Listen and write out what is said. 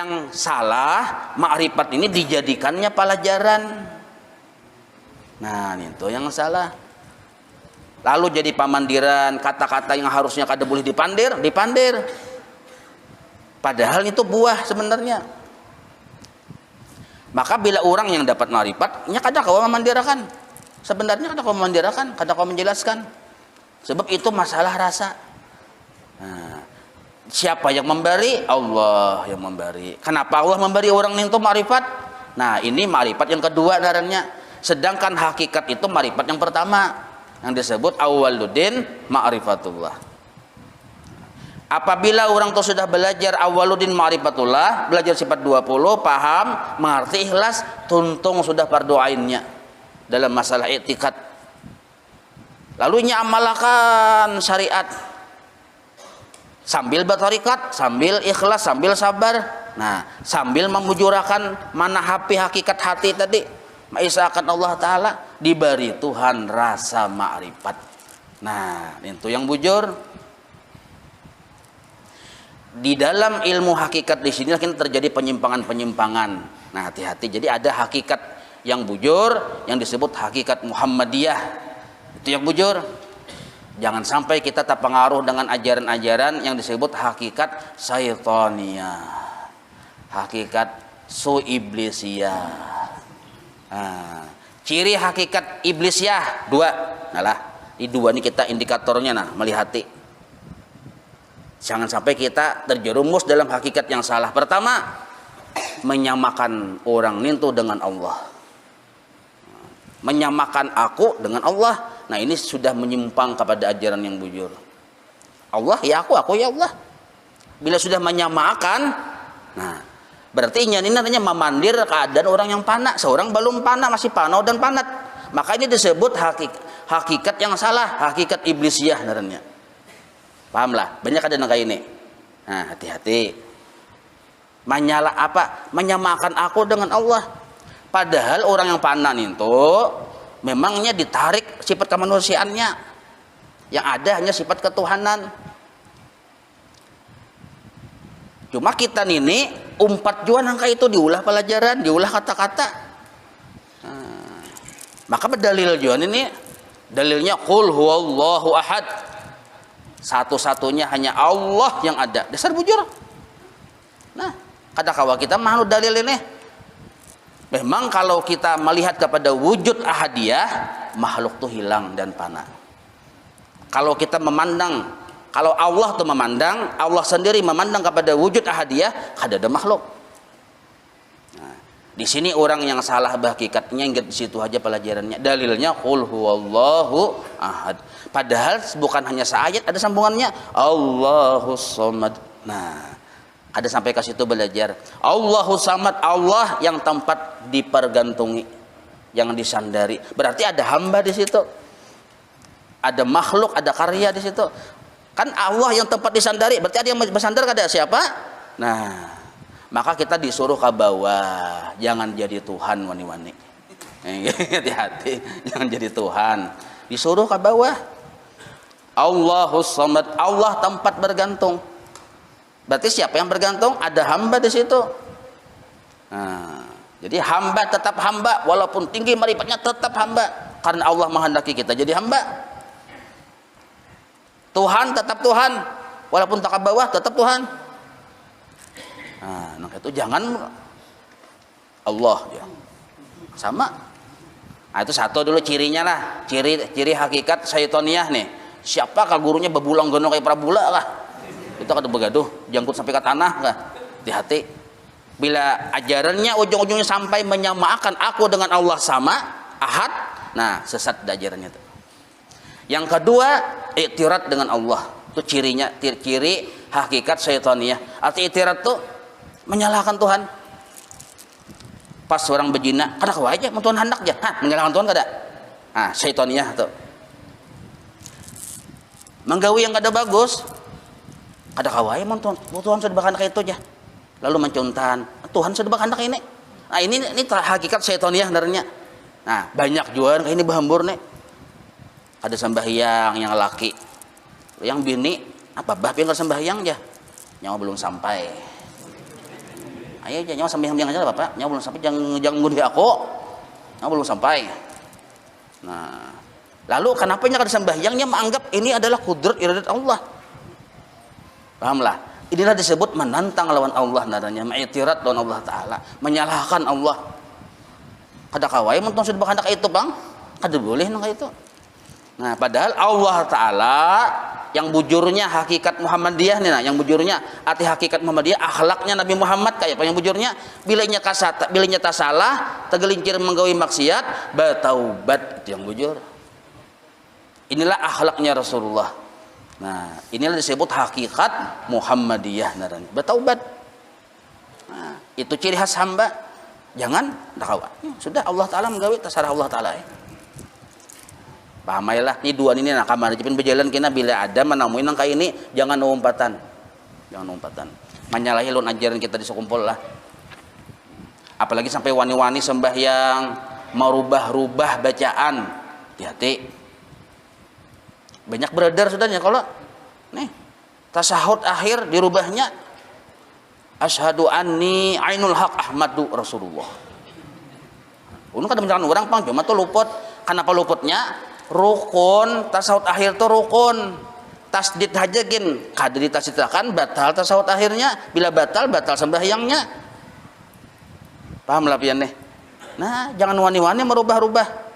Yang salah, ma'rifat ini dijadikannya pelajaran. Nah, itu yang salah. Lalu jadi pamandiran, kata-kata yang harusnya kada boleh dipandir, dipandir. Padahal itu buah sebenarnya. Maka bila orang yang dapat ma'rifat, nya kada kau memandirakan. Sebenarnya kada kau memandirakan, kada kau menjelaskan. Sebab itu masalah rasa. Nah, siapa yang memberi? Allah yang memberi. Kenapa Allah memberi orang itu ma'rifat? Nah, ini ma'rifat yang kedua ngarannya. Sedangkan hakikat itu ma'rifat yang pertama, yang disebut awwaluddin ma'rifatullah. Apabila orang itu sudah belajar awwaluddin ma'rifatullah, belajar sifat 20, paham, mengerti, ikhlas, tuntung sudah fardu ainnya dalam masalah i'tikad. Lalu nya amalkan syariat sambil bertarikat, sambil ikhlas, sambil sabar. Nah, sambil memujurakan mana hakikat hati tadi, mengisahkan Allah Ta'ala, diberi Tuhan rasa ma'rifat. Nah, itu yang bujur. Di dalam ilmu hakikat di sini kan terjadi penyimpangan-penyimpangan. Nah, hati-hati. Jadi ada hakikat yang bujur yang disebut hakikat Muhammadiyah. Itu yang bujur. Jangan sampai kita terpengaruh dengan ajaran-ajaran yang disebut hakikat syaitaniyah, hakikat suiblisiyah. Nah, ciri hakikat iblisiyah dua. Nah, di dua ini kita indikatornya melihati. Jangan sampai kita terjerumus dalam hakikat yang salah. Pertama, menyamakan orang itu dengan Allah. Menyamakan aku dengan Allah. Nah, ini sudah menyimpang kepada ajaran yang bujur. Allah ya aku ya Allah. Bila sudah menyamakan, nah berarti ini namanya memandir keadaan orang yang panak. Seorang belum panak, masih panau dan panat. Maka ini disebut hakikat yang salah, hakikat iblisiyah namanya. Pahamlah, banyak ada kayak ini. Nah, hati-hati. Menyamakan aku dengan Allah. Padahal orang yang panak itu memangnya ditarik sifat kemanusiaannya. Yang ada hanya sifat ketuhanan. Cuma kita ini umpat jua angka itu diulah pelajaran, diulah kata-kata. Nah, maka berdalil jua ini, dalilnya qul huwallahu ahad. Satu-satunya hanya Allah yang ada. Dasar bujur. Nah, kada kawa kita mahal dalil ini. Memang kalau kita melihat kepada wujud ahadiyah, makhluk tuh hilang dan fana. Kalau kita memandang, kalau Allah tuh memandang, Allah sendiri memandang kepada wujud ahadiyah, kada ada makhluk. Nah, di sini orang yang salah hakikatnya, ingat di situ aja pelajarannya. Dalilnya qul huwallahu ahad. Padahal bukan hanya seayat, ada sambungannya Allahus Samad. Nah, ada sampai ke situ belajar. Allahus Samad, Allah yang tempat dipergantungi, yang disandari. Berarti ada hamba di situ. Ada makhluk, ada karya di situ. Kan Allah yang tempat disandari, berarti ada yang bersandar kada siapa? Nah, maka kita disuruh ke bawah, jangan jadi Tuhan wani-wani. Hati-hati, jangan jadi Tuhan. Disuruh ke bawah. Allahus Samad, Allah tempat bergantung. Berarti siapa yang bergantung? Ada hamba di situ. Nah, jadi hamba tetap hamba, walaupun tinggi marifatnya tetap hamba, karena Allah menghendaki kita jadi hamba. Tuhan tetap Tuhan, walaupun tak ke bawah tetap Tuhan. Nah, maka itu jangan Allah ya. Sama. Nah, itu satu dulu cirinya lah, ciri hakikat syaitoniyah nih. Siapakah gurunya bebulang gonong kayak prabula kah? Itu kada begaduh, jangkut sampai ke tanah kah? Hati-hati. Bila ajarannya ujung-ujungnya sampai menyamakan aku dengan Allah sama, ahad, nah sesat ajarannya itu. Yang kedua, i'tirad dengan Allah. Itu cirinya, ciri hakikat syaitaniyah. Arti i'tirad itu menyalahkan Tuhan. Pas orang berzina, kada kau aja, Tuhan hendak aja. Menyalahkan Tuhan kada. Nah, syaitaniyah itu. Menggawi yang kada bagus, kada kau aja, Tuhan sudah bahkan kayak itu aja. Lalu mencuntan, Tuhan sudah bahkan kayak ini. Nah, ini hakikat syaitaniyah sebenarnya. Nah, banyak juga kayak ini bahambur nih. Ada sembahyang yang laki, yang bini apa bah yang sembahyang aja, yang belum sampai. ayo nyawa sambil-sambil aja lah Bapak, nyawa belum sampai, jangan ngudi aku, nyawa belum sampai. Nah, lalu kenapa nya kada sembahyangnya menganggap ini adalah kudrat iradat Allah? Pahamlah? Inilah disebut menantang lawan Allah nadanya, mengiktirat lawan Allah Ta'ala, menyalahkan Allah. Kada kawai mentong sudah bakanda ka itu bang, kada boleh nang itu. Nah, padahal Allah Ta'ala yang bujurnya hakikat Muhammadiyah nih, nah, yang bujurnya arti hakikat Muhammadiyah, akhlaknya Nabi Muhammad kayak apa yang bujurnya, bilanya kasata, bilanya tak salah, tegelincir menggawi maksiat, bataubat, itu yang bujur. Inilah akhlaknya Rasulullah. Nah, inilah disebut hakikat Muhammadiyah naran, bataubat. Nah, itu ciri khas hamba. Jangan dakawa. Sudah Allah Ta'ala menggawi terserah Allah Ta'ala. Pahamailah ini dua ini nak kamar jepin berjalan kena bila ada menemui nang kayak ini jangan umpatan, menyalahi lon ajaran kita di sekumpul lah. Apalagi sampai wani-wani sembahyang merubah-rubah bacaan, hati-hati. Banyak beredar sudahnya kalau nih tasahud akhir dirubahnya asyhadu anni ainul haq ahmadu rasulullah.Unu kada menjalan orang pang cuma tuh luput. Kenapa luputnya? Rukun tasawuf akhir tuh rukun, tasdid aja gin kada ditasdidkan batal tasawuf akhirnya, bila batal sembahyangnya. Paham lah pian nih. Nah, jangan wani-wani merubah-rubah.